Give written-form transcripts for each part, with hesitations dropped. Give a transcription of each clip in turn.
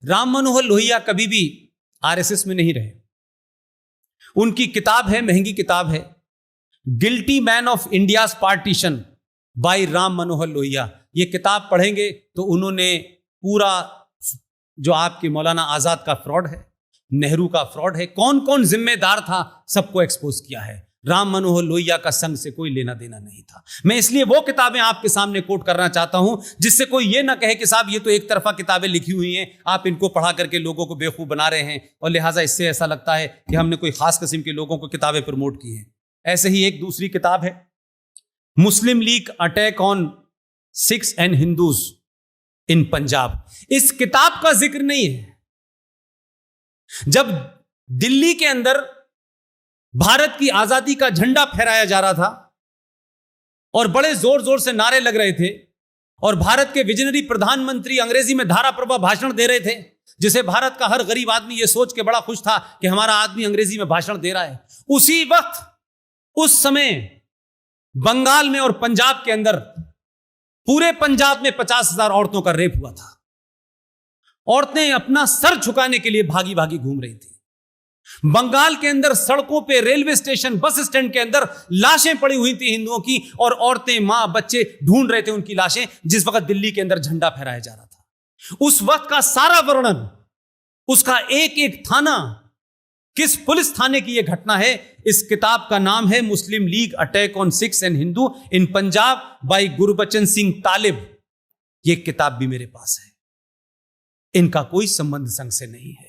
राम मनोहर लोहिया कभी भी आरएसएस में नहीं रहे। उनकी किताब है, महंगी किताब है, guilty man of India's partition by Ram Manohar Lohia. ये किताब पढ़ेंगे तो उन्होंने पूरा जो आपके मौलाना आजाद का फ्रॉड है, नेहरू का फ्रॉड है, कौन कौन जिम्मेदार था, सबको एक्सपोज किया है। राम मनोहर लोहिया का संघ से कोई लेना देना नहीं था। मैं इसलिए वो किताबें आपके सामने कोट करना चाहता हूं जिससे कोई ये ना कहे कि साहब ये तो एक तरफा किताबें लिखी हुई हैं, आप इनको पढ़ा करके लोगों को बेवकूफ बना रहे हैं और लिहाजा इससे ऐसा लगता है कि हमने कोई खास किस्म के लोगों को किताबें प्रमोट की हैं। ऐसे ही एक दूसरी किताब है, Muslim League attack on Sikhs and Hindus in Punjab. इस किताब का जिक्र नहीं है। जब दिल्ली के अंदर भारत की आजादी का झंडा फहराया जा रहा था और बड़े जोर जोर से नारे लग रहे थे और भारत के विजनरी प्रधानमंत्री अंग्रेजी में धारा प्रभा भाषण दे रहे थे, जिसे भारत का हर गरीब आदमी यह सोच के बड़ा खुश था कि हमारा आदमी अंग्रेजी में भाषण दे रहा है, उसी वक्त उस समय बंगाल में और पंजाब के अंदर, पूरे पंजाब में 50,000 औरतों का रेप हुआ था। औरतें अपना सर झुकाने के लिए भागी भागी घूम रही थी। बंगाल के अंदर सड़कों पे, रेलवे स्टेशन, बस स्टैंड के अंदर लाशें पड़ी हुई थी हिंदुओं की और औरतें, मां, बच्चे ढूंढ रहे थे उनकी लाशें, जिस वक्त दिल्ली के अंदर झंडा फहराया जा रहा था। उस वक्त का सारा वर्णन, उसका एक एक थाना, किस पुलिस थाने की यह घटना है, इस किताब का नाम है Muslim League attack on Sikhs and Hindu in Punjab by Gurbachan Singh Talib. यह किताब भी मेरे पास है। इनका कोई संबंध संघ से नहीं है।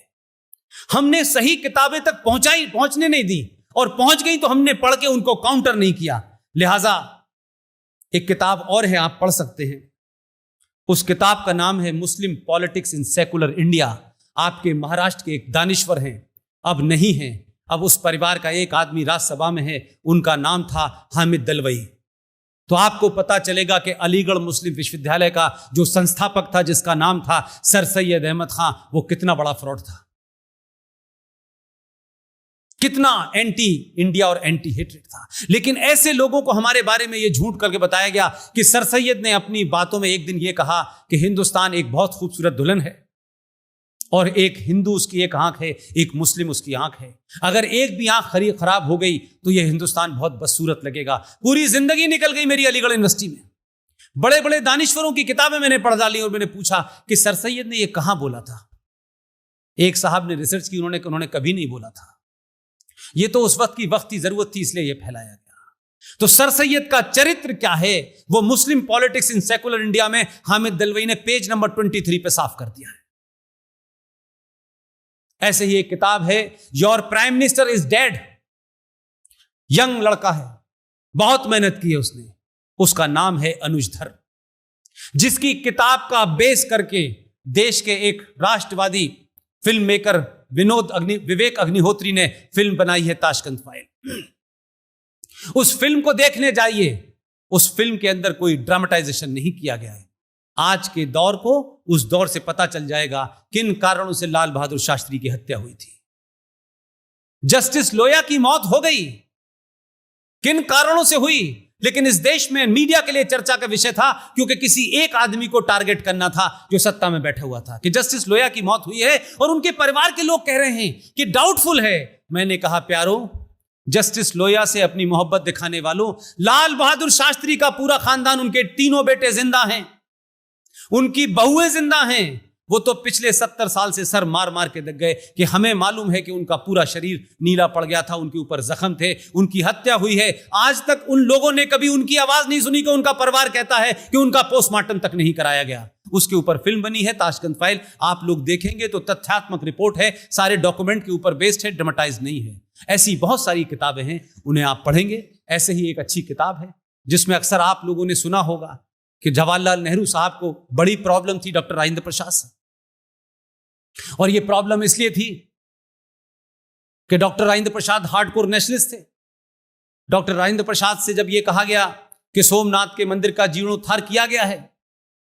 हमने सही किताबें तक पहुंचने नहीं दी, और पहुंच गई तो हमने पढ़ के उनको काउंटर नहीं किया। लिहाजा एक किताब और है, आप पढ़ सकते हैं। उस किताब का नाम है मुस्लिम पॉलिटिक्स इन सेकुलर इंडिया। आपके महाराष्ट्र के एक दानिश्वर हैं, अब नहीं हैं, अब उस परिवार का एक आदमी राज्यसभा में है, उनका नाम था हामिद दलवई। तो आपको पता चलेगा कि अलीगढ़ मुस्लिम विश्वविद्यालय का जो संस्थापक था, जिसका नाम था सर सैयद अहमद खां, वो कितना बड़ा फ्रॉड था, कितना एंटी इंडिया और एंटी हेट्रेड था। लेकिन ऐसे लोगों को हमारे बारे में यह झूठ करके बताया गया कि सर सैयद ने अपनी बातों में एक दिन यह कहा कि हिंदुस्तान एक बहुत खूबसूरत दुल्हन है और एक हिंदू उसकी एक आंख है, एक मुस्लिम उसकी आंख है। अगर एक भी आंख खराब हो गई तो यह हिंदुस्तान बहुत बदसूरत लगेगा। पूरी जिंदगी निकल गई मेरी अलीगढ़ यूनिवर्सिटी में। बड़े बड़े दानिश्वरों की किताबें मैंने पढ़ डाली और मैंने पूछा कि सर सैयद ने यह कहां बोला था। एक साहब ने रिसर्च की, उन्होंने कभी नहीं बोला था। यह तो उस वक्त की वक्ती जरूरत थी, इसलिए यह फैलाया गया। तो सर सैयद का चरित्र क्या है, वो मुस्लिम पॉलिटिक्स इन सेकुलर इंडिया में हामिद दलवई ने पेज नंबर 23 पे साफ कर दिया है। ऐसे ही एक किताब है, your prime minister is dead. Young लड़का है, बहुत मेहनत की है उसने, उसका नाम है अनुज धर, जिसकी किताब का बेस करके देश के एक राष्ट्रवादी फिल्म मेकर विवेक अग्निहोत्री ने फिल्म बनाई है ताशकंद फाइल। उस फिल्म को देखने जाइए। उस फिल्म के अंदर कोई ड्रामेटाइजेशन नहीं किया गया है। आज के दौर को उस दौर से पता चल जाएगा किन कारणों से लाल बहादुर शास्त्री की हत्या हुई थी। जस्टिस लोया की मौत हो गई, किन कारणों से हुई, लेकिन इस देश में मीडिया के लिए चर्चा का विषय था, क्योंकि किसी एक आदमी को टारगेट करना था जो सत्ता में बैठा हुआ था, कि जस्टिस लोया की मौत हुई है और उनके परिवार के लोग कह रहे हैं कि डाउटफुल है। मैंने कहा प्यारो, जस्टिस लोया से अपनी मोहब्बत दिखाने वालों, लाल बहादुर शास्त्री का पूरा खानदान, उनके तीनों बेटे जिंदा हैं, उनकी बहुएं जिंदा हैं। वो तो पिछले 70 साल से सर मार मार के दग गए कि हमें मालूम है कि उनका पूरा शरीर नीला पड़ गया था, उनके ऊपर जख्म थे, उनकी हत्या हुई है। आज तक उन लोगों ने कभी उनकी आवाज नहीं सुनी कि उनका परिवार कहता है कि उनका पोस्टमार्टम तक नहीं कराया गया। उसके ऊपर फिल्म बनी है ताशकंद फाइल, आप लोग देखेंगे तो तथ्यात्मक रिपोर्ट है, सारे डॉक्यूमेंट के ऊपर बेस्ड है, ड्रामेटाइज नहीं है। ऐसी बहुत सारी किताबें हैं, उन्हें आप पढ़ेंगे। ऐसे ही एक अच्छी किताब है जिसमें अक्सर आप लोगों ने सुना होगा कि जवाहरलाल नेहरू साहब को बड़ी प्रॉब्लम थी डॉक्टर राजेंद्र प्रसाद से, और यह प्रॉब्लम इसलिए थी कि doctor Rajendra Prasad hardcore nationalist थे। डॉक्टर राजेंद्र प्रसाद से जब यह कहा गया कि सोमनाथ के मंदिर का जीर्णोद्धार किया गया है,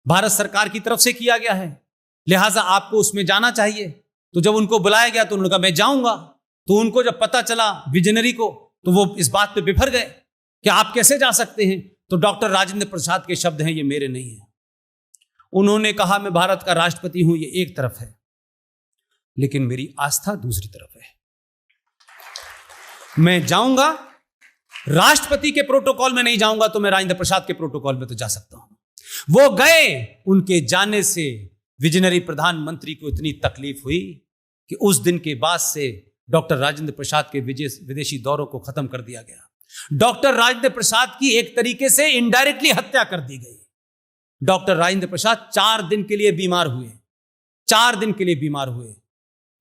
भारत सरकार की तरफ से किया गया है, लिहाजा आपको उसमें जाना चाहिए, तो जब उनको बुलाया गया तो उन्होंने कहा मैं जाऊंगा। तो उनको जब पता चला विजनरी को, तो वो इस बात पे बिफर गए कि आप कैसे जा सकते हैं। तो डॉक्टर राजेंद्र प्रसाद के शब्द हैं, ये मेरे नहीं है। उन्होंने कहा मैं भारत का राष्ट्रपति हूं, ये एक तरफ है, लेकिन मेरी आस्था दूसरी तरफ है। मैं जाऊंगा, राष्ट्रपति के प्रोटोकॉल में नहीं जाऊंगा तो मैं राजेंद्र प्रसाद के प्रोटोकॉल में तो जा सकता हूं। वो गए, उनके जाने से विजनरी प्रधानमंत्री को इतनी तकलीफ हुई कि उस दिन के बाद से डॉक्टर राजेंद्र प्रसाद के विदेशी दौरों को खत्म कर दिया गया। डॉक्टर राजेंद्र प्रसाद की एक तरीके से इनडायरेक्टली हत्या कर दी गई। डॉक्टर राजेंद्र प्रसाद 4 दिन के लिए बीमार हुए, 4 दिन के लिए बीमार हुए।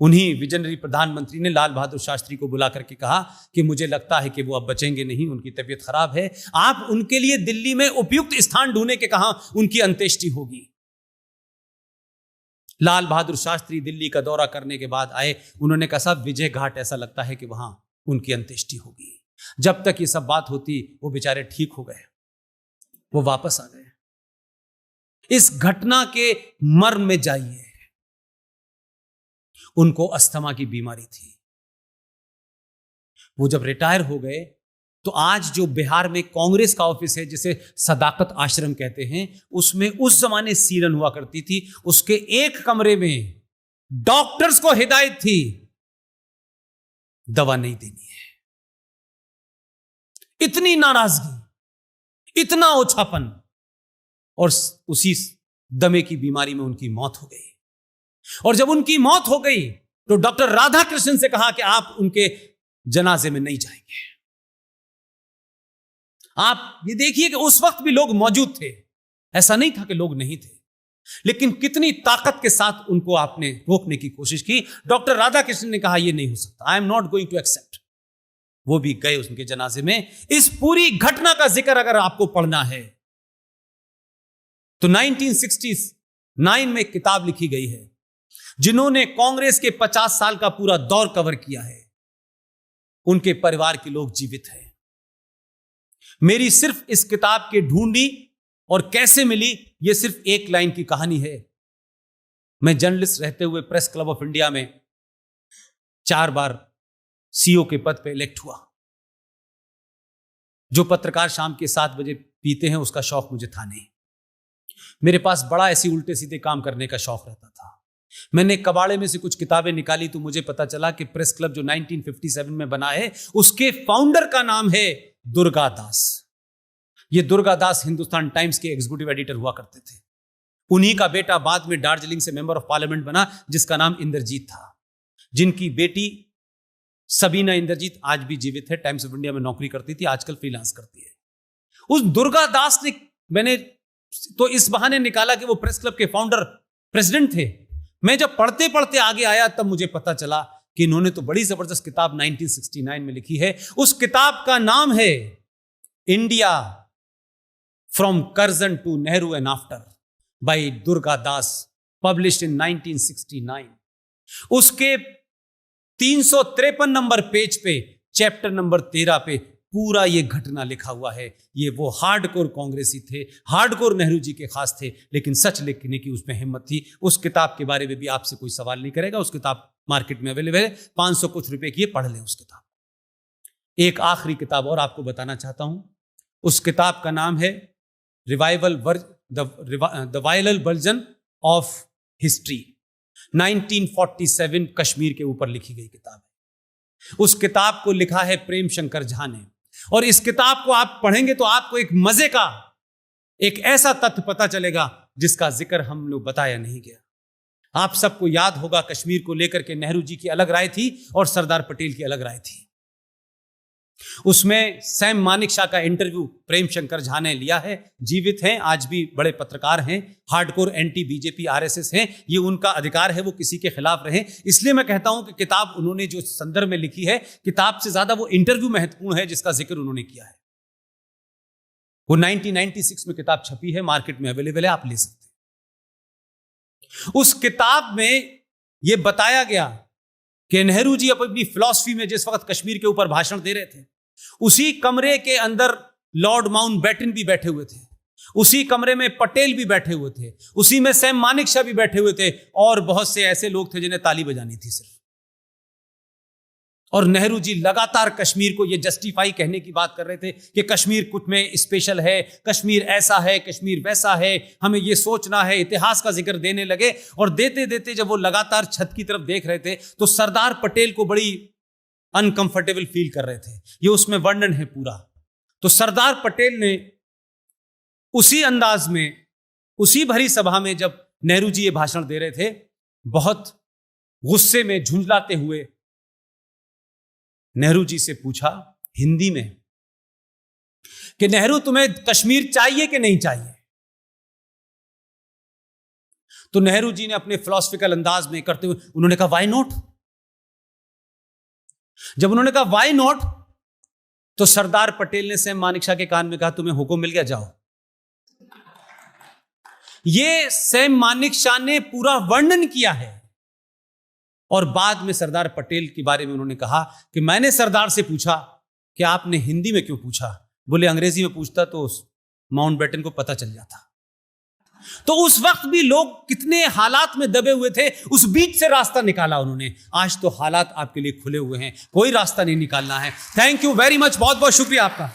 उन्हीं विजनरी प्रधानमंत्री ने लाल बहादुर शास्त्री को बुला करके कहा कि मुझे लगता है कि वो अब बचेंगे नहीं, उनकी तबीयत खराब है, आप उनके लिए दिल्ली में उपयुक्त स्थान ढूंढने के कहा उनकी अंत्येष्टि होगी। लाल बहादुर शास्त्री दिल्ली का दौरा करने के बाद आए, उन्होंने कहा साहब विजय घाट ऐसा लगता है कि वहां उनकी अंत्येष्टि होगी। जब तक ये सब बात होती वो बेचारे ठीक हो गए, वो वापस आ गए। इस घटना के मर्म में जाइए, उनको अस्थमा की बीमारी थी। वो जब रिटायर हो गए तो आज जो बिहार में कांग्रेस का ऑफिस है, जिसे सदाकत आश्रम कहते हैं, उसमें उस जमाने सीरन हुआ करती थी। उसके एक कमरे में डॉक्टर्स को हिदायत थी दवा नहीं देनी है। इतनी नाराजगी, इतना ओछापन, और उसी दमे की बीमारी में उनकी मौत हो गई। और जब उनकी मौत हो गई तो डॉक्टर राधाकृष्णन से कहा कि आप उनके जनाजे में नहीं जाएंगे। आप ये देखिए कि उस वक्त भी लोग मौजूद थे, ऐसा नहीं था कि लोग नहीं थे, लेकिन कितनी ताकत के साथ उनको आपने रोकने की कोशिश की। डॉक्टर राधाकृष्णन ने कहा यह नहीं हो सकता, I am not going to accept. वो भी गए उनके जनाजे में। इस पूरी घटना का जिक्र अगर आपको पढ़ना है तो 1969 में एक किताब लिखी गई है। जिन्होंने कांग्रेस के 50 साल का पूरा दौर कवर किया है, उनके परिवार के लोग जीवित हैं। मेरी सिर्फ इस किताब के ढूंढी और कैसे मिली, यह सिर्फ एक लाइन की कहानी है। मैं जर्नलिस्ट रहते हुए प्रेस क्लब ऑफ इंडिया में 4 बार सीईओ के पद पे इलेक्ट हुआ। जो पत्रकार शाम के 7 बजे पीते हैं, उसका शौक मुझे था नहीं। मेरे पास बड़ा ऐसी उल्टे सीधे काम करने का शौक रहता था। मैंने कबाड़े में से कुछ किताबें निकाली तो मुझे पता चला कि प्रेस क्लब जो 1957 में बना है, उसके फाउंडर का नाम है दुर्गा दास। ये दुर्गा दास हिंदुस्तान टाइम्स के एग्जीक्यूटिव एडिटर हुआ करते थे। उन्हीं का बेटा बाद में दार्जिलिंग से मेंबर ऑफ पार्लियामेंट बना, जिसका नाम इंद्रजीत था। जिनकी बेटी सबीना इंद्रजीत आज भी जीवित है, टाइम्स ऑफ इंडिया में नौकरी करती थी, आजकल फ्रीलांस करती है। उस दुर्गा दास ने, मैंने तो इस बहाने निकाला कि वो प्रेस क्लब के फाउंडर प्रेसिडेंट थे। मैं जब पढ़ते पढ़ते आगे आया तब मुझे पता चला कि इन्होंने तो बड़ी जबरदस्त किताब 1969 में लिखी है। उस किताब का नाम है India from Curzon to Nehru and after by Durga Das, published in 1969। उसके 353 नंबर पेज पे, चैप्टर नंबर 13 पे पूरा ये घटना लिखा हुआ है। ये वो हार्डकोर कांग्रेसी थे, हार्डकोर नेहरू जी के खास थे, लेकिन सच लिखने की उसमें हिम्मत थी। उस किताब के बारे में भी आपसे कोई सवाल नहीं करेगा। उस किताब मार्केट में अवेलेबल है, 500 कुछ रुपए की है, पढ़ लें उस किताब। एक आखिरी किताब और आपको बताना चाहता हूं। उस किताब का नाम है the viral version of history. 1947 Kashmir के ऊपर लिखी गई किताब है। उस किताब को लिखा है प्रेम शंकर झा ने, और इस किताब को आप पढ़ेंगे तो आपको एक मजे का, एक ऐसा तथ्य पता चलेगा जिसका जिक्र हम लोग बताया नहीं गया। आप सबको याद होगा कश्मीर को लेकर के नेहरू जी की अलग राय थी और सरदार पटेल की अलग राय थी। उसमें सैम मानेकशॉ का इंटरव्यू प्रेम शंकर झा ने लिया है। जीवित हैं, आज भी बड़े पत्रकार हैं, हार्डकोर एंटी बीजेपी आरएसएस हैं। ये उनका अधिकार है, वो किसी के खिलाफ रहे। इसलिए मैं कहता हूं कि किताब उन्होंने जो संदर्भ में लिखी है, किताब से ज्यादा वो इंटरव्यू महत्वपूर्ण है जिसका जिक्र उन्होंने किया है। वो 1996 में किताब छपी है, मार्केट में अवेलेबल है, आप ले सकते हैं। उस किताब में यह बताया गया कि नेहरू जी अपनी फिलॉसफी में जिस वक्त कश्मीर के ऊपर भाषण दे रहे थे, उसी कमरे के अंदर लॉर्ड माउंटबेटन भी बैठे हुए थे, उसी कमरे में पटेल भी बैठे हुए थे, उसी में सैम मानेकशॉ भी बैठे हुए थे, और बहुत से ऐसे लोग थे जिन्हें ताली बजानी थी सिर्फ। और नेहरू जी लगातार कश्मीर को ये जस्टिफाई कहने की बात कर रहे थे कि कश्मीर कुछ में स्पेशल है, कश्मीर ऐसा है, कश्मीर वैसा है, हमें ये सोचना है, इतिहास का जिक्र देने लगे। और देते देते जब वो लगातार छत की तरफ देख रहे थे तो सरदार पटेल को बड़ी अनकंफर्टेबल फील कर रहे थे। ये उसमें वर्णन है पूरा। तो सरदार पटेल ने उसी अंदाज में, उसी भरी सभा में जब नेहरू जी ये भाषण दे रहे थे, बहुत गुस्से में झुंझलाते हुए नेहरू जी से पूछा हिंदी में कि नेहरू तुम्हें कश्मीर चाहिए कि नहीं चाहिए? तो नेहरू जी ने अपने फिलॉसफिकल अंदाज में करते हुए उन्होंने कहा व्हाई नॉट। जब उन्होंने कहा व्हाई नॉट तो सरदार पटेल ने सैम मानेकशॉ के कान में कहा तुम्हें हुक्म मिल गया, जाओ। यह सैम मानेकशॉ ने पूरा वर्णन किया है। और बाद में सरदार पटेल के बारे में उन्होंने कहा कि मैंने सरदार से पूछा कि आपने हिंदी में क्यों पूछा? बोले अंग्रेजी में पूछता तो माउंटबेटन को पता चल जाता। तो उस वक्त भी लोग कितने हालात में दबे हुए थे, उस बीच से रास्ता निकाला उन्होंने। आज तो हालात आपके लिए खुले हुए हैं, कोई रास्ता नहीं निकालना है। थैंक यू वेरी मच, बहुत बहुत शुक्रिया आपका।